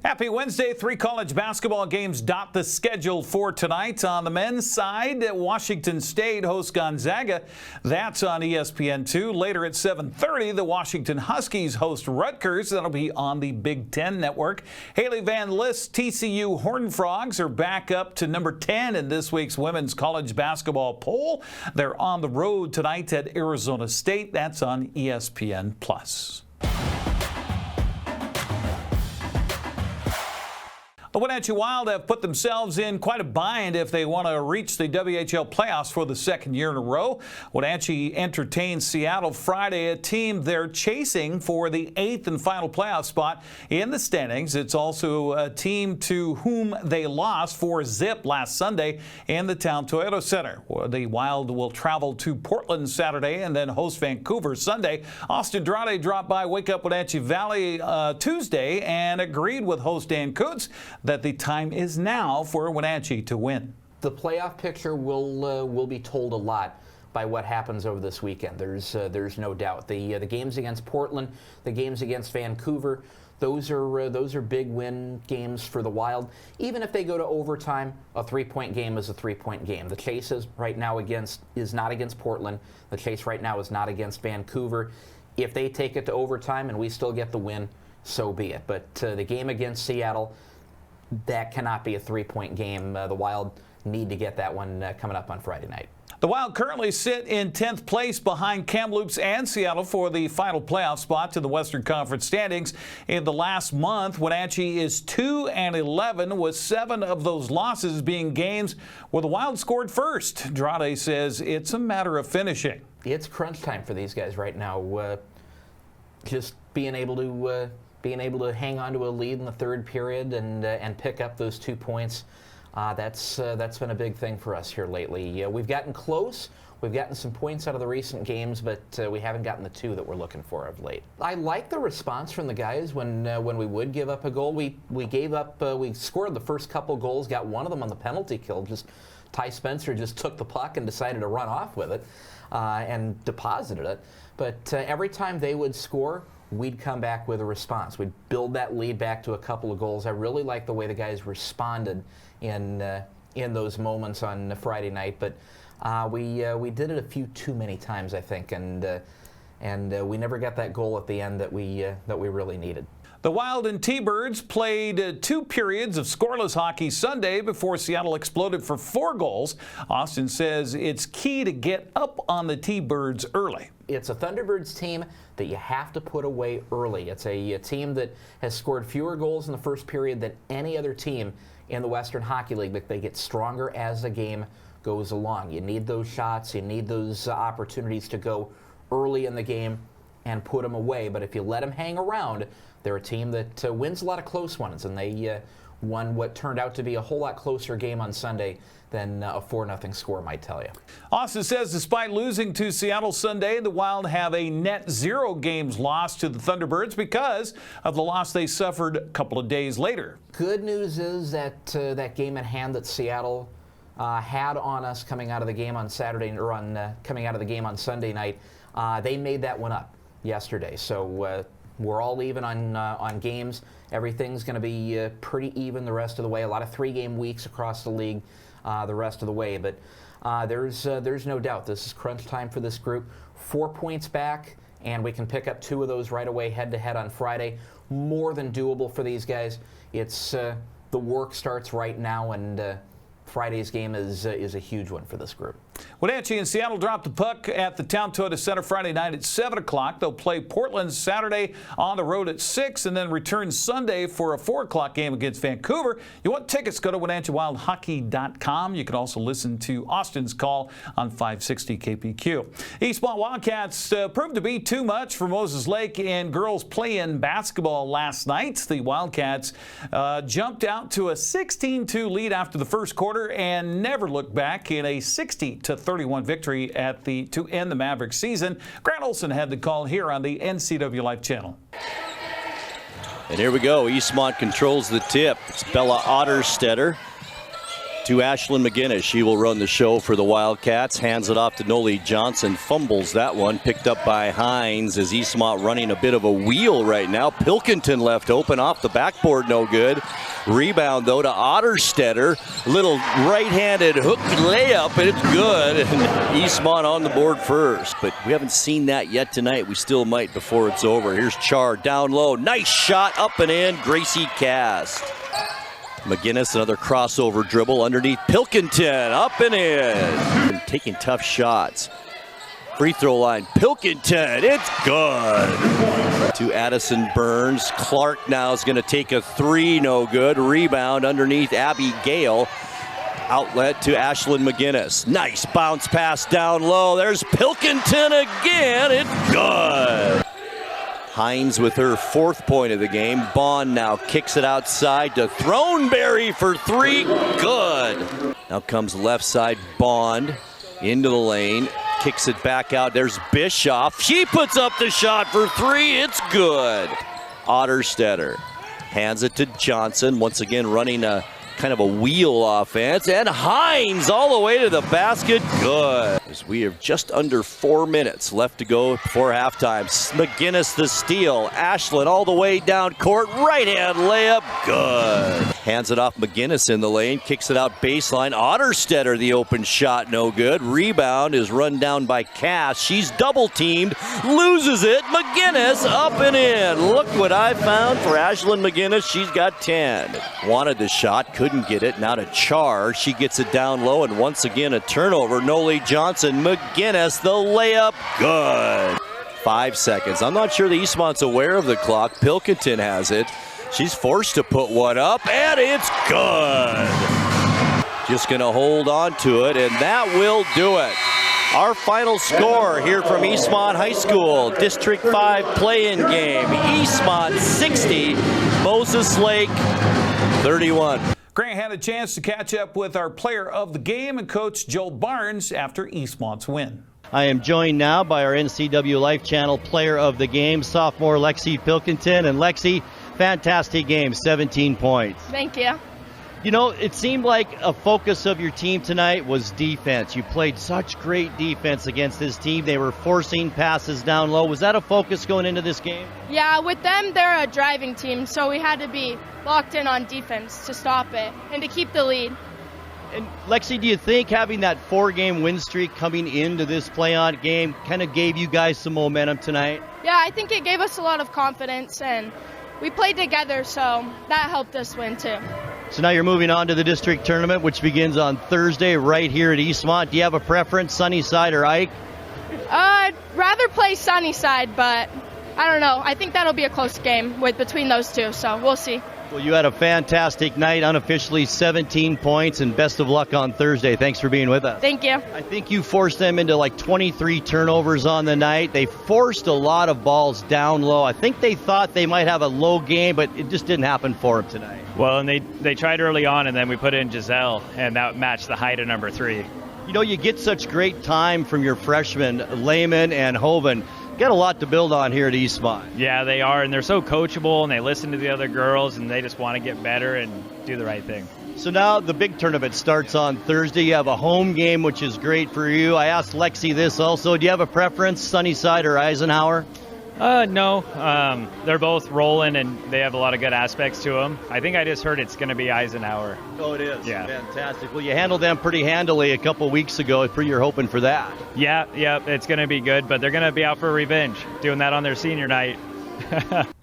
Happy Wednesday. 3 college basketball games dot the schedule for tonight. On the men's side, Washington State hosts Gonzaga. That's on ESPN2. Later at 7:30, the Washington Huskies host Rutgers. That'll be on the Big Ten Network. Haley Van List's TCU Horned Frogs are back up to number 10 in this week's women's college basketball poll. They're on the road tonight at Arizona State. That's on ESPN+. The Wenatchee Wild have put themselves in quite a bind if they want to reach the WHL playoffs for the second year in a row. Wenatchee entertains Seattle Friday, a team they're chasing for the 8th and final playoff spot in the standings. It's also a team to whom they lost 4-0 last Sunday in the Town Toyota Center. The Wild will travel to Portland Saturday and then host Vancouver Sunday. Austin Draude dropped by Wake Up Wenatchee Valley Tuesday and agreed with host Dan Coots that the time is now for Wenatchee to win. The playoff picture will be told a lot by what happens over this weekend. There's no doubt. The games against Portland, the games against Vancouver, those are big win games for the Wild. Even if they go to overtime, a 3-point game is a 3-point game. The chase is right now is not against Portland. The chase right now is not against Vancouver. If they take it to overtime and we still get the win, so be it. But the game against Seattle, that cannot be a 3-point game. The Wild need to get that one coming up on Friday night. The Wild currently sit in 10th place behind Kamloops and Seattle for the final playoff spot to the Western Conference standings. In the last month, Wenatchee is 2-11, with 7 of those losses being games where the Wild scored first. Draude says it's a matter of finishing. It's crunch time for these guys right now. Just being able to hang on to a lead in the third period and pick up those 2 points, that's been a big thing for us here lately. We've gotten close. We've gotten some points out of the recent games, but we haven't gotten the 2 that we're looking for of late. I like the response from the guys when we would give up a goal. We scored the first couple goals, got one of them on the penalty kill. Just Ty Spencer just took the puck and decided to run off with it and deposited it. But every time they would score, we'd come back with a response. We'd build that lead back to a couple of goals. I really like the way the guys responded in those moments on Friday night. But we did it a few too many times, I think, and we never got that goal at the end that we really needed. The Wild and T-Birds played 2 periods of scoreless hockey Sunday before Seattle exploded for 4 goals. Austin says it's key to get up on the T-Birds early. It's a Thunderbirds team that you have to put away early. It's a team that has scored fewer goals in the first period than any other team in the Western Hockey League, but they get stronger as the game goes along. You need those shots, you need those opportunities to go early in the game and put them away. But if you let them hang around, they're a team that wins a lot of close ones, and they won what turned out to be a whole lot closer game on Sunday than a 4-0 score might tell you. Austin says despite losing to Seattle Sunday, the Wild have a net 0 games lost to the Thunderbirds because of the loss they suffered a couple of days later. Good news is that that game at hand that Seattle had on us coming out of the game on Saturday, or coming out of the game on Sunday night, they made that one up yesterday. So we're all even on games. Everything's going to be pretty even the rest of the way. A lot of 3-game weeks across the league the rest of the way. But there's no doubt this is crunch time for this group. 4 points back, and we can pick up 2 of those right away head-to-head on Friday. More than doable for these guys. It's the work starts right now, and Friday's game is a huge one for this group. Wenatchee and Seattle dropped the puck at the Town Toyota Center Friday night at 7 o'clock. They'll play Portland Saturday on the road at 6 and then return Sunday for a 4 o'clock game against Vancouver. You want tickets, go to WenatcheeWildHockey.com. You can also listen to Austin's call on 560 KPQ. Eastmont Wildcats proved to be too much for Moses Lake in girls play-in basketball last night. The Wildcats jumped out to a 16-2 lead after the first quarter and never looked back in a 60-31 victory to end the Mavericks season. Grant Olson had the call here on the NCWLIFE channel. And here we go. Eastmont controls the tip. It's Bella Otterstetter to Ashlyn McGinnis. She will run the show for the Wildcats. Hands it off to Noli Johnson. Fumbles that one. Picked up by Hines as Eastmont running a bit of a wheel right now. Pilkington left open off the backboard. No good. Rebound, though, to Otterstetter. Little right-handed hook layup, and it's good. And Eastmont on the board first. But we haven't seen that yet tonight. We still might before it's over. Here's Char down low. Nice shot up and in. Gracie Cast. McGinnis, another crossover dribble underneath Pilkington, up and in. Taking tough shots. Free throw line, Pilkington, it's good. To Addison Burns. Clark now is going to take a three, no good. Rebound underneath Abby Gale. Outlet to Ashlyn McGinnis. Nice bounce pass down low. There's Pilkington again, it's good. Hines with her 4th point of the game. Bond now kicks it outside to Throneberry for 3. Good. Now comes left side Bond into the lane. Kicks it back out. There's Bischoff. She puts up the shot for 3. It's good. Otterstetter hands it to Johnson. Once again running a kind of a wheel offense. And Hines all the way to the basket. Good. As we have just under 4 minutes left to go before halftime. McGinnis the steal. Ashlyn all the way down court. Right hand layup. Good. Hands it off McGinnis in the lane. Kicks it out baseline. Otterstetter the open shot. No good. Rebound is run down by Cass. She's double teamed. Loses it. McGinnis up and in. Look what I found for Ashlyn McGinnis. She's got 10. Wanted the shot. Couldn't get it. Now to Char. She gets it down low, and once again a turnover. Noli Johnson. McGinnis the layup. Good. 5 seconds. I'm not sure the Eastmont's aware of the clock. Pilkington has it. She's forced to put one up, and it's good. Just going to hold on to it, and that will do it. Our final score here from Eastmont High School, District 5 play-in game. Eastmont 60, Moses Lake 31. Grant had a chance to catch up with our player of the game and Coach Joe Barnes after Eastmont's win. I am joined now by our NCWLIFE channel player of the game, sophomore Lexi Pilkington. And Lexi, fantastic game, 17 points. Thank you. You know, it seemed like a focus of your team tonight was defense. You played such great defense against this team. They were forcing passes down low. Was that a focus going into this game? Yeah, with them, they're a driving team, so we had to be locked in on defense to stop it and to keep the lead. And Lexi, do you think having that 4-game win streak coming into this play-on game kind of gave you guys some momentum tonight? Yeah, I think it gave us a lot of confidence, and we played together, so that helped us win too. So now you're moving on to the district tournament, which begins on Thursday right here at Eastmont. Do you have a preference, Sunnyside or Ike? I'd rather play Sunnyside, but I don't know. I think that'll be a close game between those two, so we'll see. Well, you had a fantastic night, unofficially 17 points, and best of luck on Thursday. Thanks for being with us. Thank you. I think you forced them into like 23 turnovers on the night. They forced a lot of balls down low. I think they thought they might have a low game, but it just didn't happen for them tonight. Well, and they tried early on, and then we put in Giselle, and that matched the height of number 3. You know, you get such great time from your freshmen, Lehman and Hoven. Got a lot to build on here at Eastmont. Yeah, they are, and they're so coachable, and they listen to the other girls, and they just want to get better and do the right thing. So now the big tournament starts on Thursday. You have a home game, which is great for you. I asked Lexi this also. Do you have a preference, Sunnyside or Eisenhower? No. They're both rolling, and they have a lot of good aspects to them. I think I just heard it's going to be Eisenhower. Oh, it is? Yeah. Fantastic. Well, you handled them pretty handily a couple weeks ago. You're hoping for that. Yeah, it's going to be good, but they're going to be out for revenge, doing that on their senior night.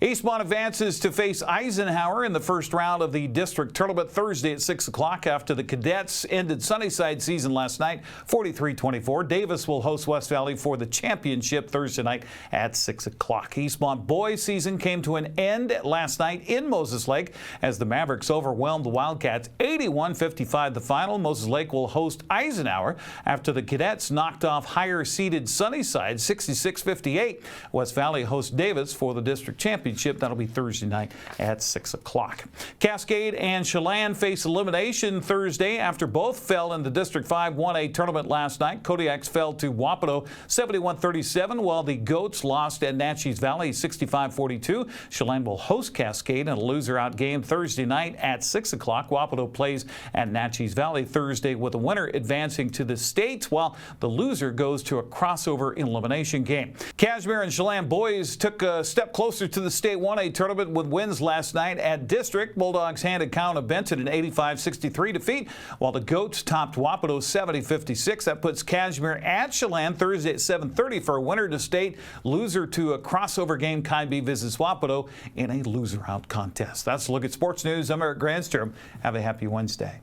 Eastmont advances to face Eisenhower in the first round of the district tournament Thursday at 6 o'clock after the Cadets ended Sunnyside season last night 43-24. Davis will host West Valley for the championship Thursday night at 6 o'clock. Eastmont boys season came to an end last night in Moses Lake as the Mavericks overwhelmed the Wildcats 81-55 the final. Moses Lake will host Eisenhower after the Cadets knocked off higher seeded Sunnyside 66-58. West Valley hosts Davis for the district championship championship. That'll be Thursday night at 6 o'clock. Cascade and Chelan face elimination Thursday after both fell in the District 5 1A tournament last night. Kodiaks fell to Wapato 71-37, while the Goats lost at Natchez Valley 65-42. Chelan will host Cascade in a loser-out game Thursday night at 6 o'clock. Wapato plays at Natchez Valley Thursday, with the winner advancing to the States, while the loser goes to a crossover elimination game. Cashmere and Chelan boys took a step closer to the State 1A tournament with wins last night at District. Bulldogs handed Cowan of Benton an 85-63 defeat, while the Goats topped Wapato 70-56. That puts Cashmere at Chelan Thursday at 7:30 for a winner to State, loser to a crossover game. Kaiby visits Wapato in a loser-out contest. That's a look at sports news. I'm Eric Granstrom. Have a happy Wednesday.